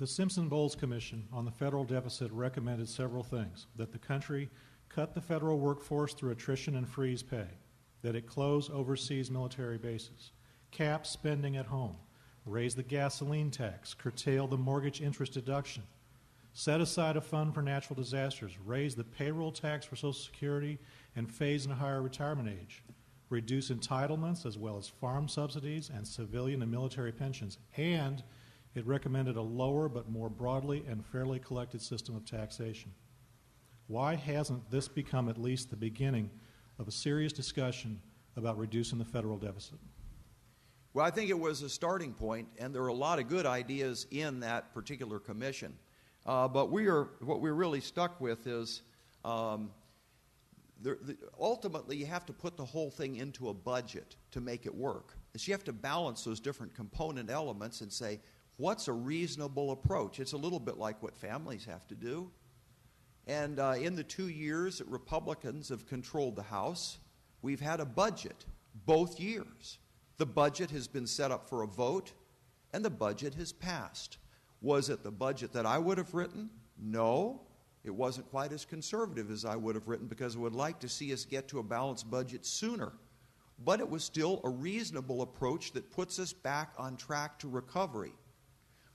The Simpson-Bowles Commission on the federal deficit recommended several things: that the country cut the federal workforce through attrition and freeze pay, that it close overseas military bases, cap spending at home, raise the gasoline tax, curtail the mortgage interest deduction, set aside a fund for natural disasters, raise the payroll tax for Social Security, and phase in a higher retirement age, reduce entitlements as well as farm subsidies and civilian and military pensions, and it recommended a lower but more broadly and fairly collected system of taxation. Why hasn't this become at least the beginning of a serious discussion about reducing the federal deficit? Well, I think it was a starting point, and there are a lot of good ideas in that particular commission. But what we're really stuck with is ultimately you have to put the whole thing into a budget to make it work. So you have to balance those different component elements and say, what's a reasonable approach? It's a little bit like what families have to do. And in the 2 years that Republicans have controlled the House, we've had a budget both years. The budget has been set up for a vote, and the budget has passed. Was it the budget that I would have written? No. It wasn't quite as conservative as I would have written, because I would like to see us get to a balanced budget sooner. But it was still a reasonable approach that puts us back on track to recovery.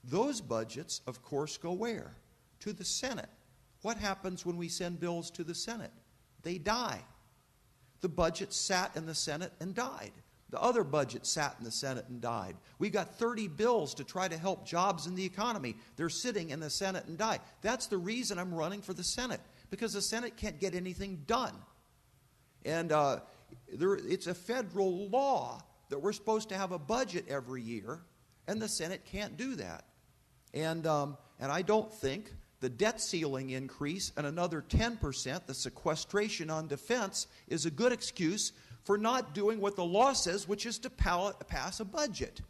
Those budgets, of course, go where? To the Senate. What happens when we send bills to the Senate? They die. The budget sat in the Senate and died. The other budget sat in the Senate and died. We got 30 bills to try to help jobs in the economy. They're sitting in the Senate and die. That's the reason I'm running for the Senate, because the Senate can't get anything done. And it's a federal law that we're supposed to have a budget every year, and the Senate can't do that. And I don't think the debt ceiling increase and another 10%, the sequestration on defense, is a good excuse for not doing what the law says, which is to pass a budget.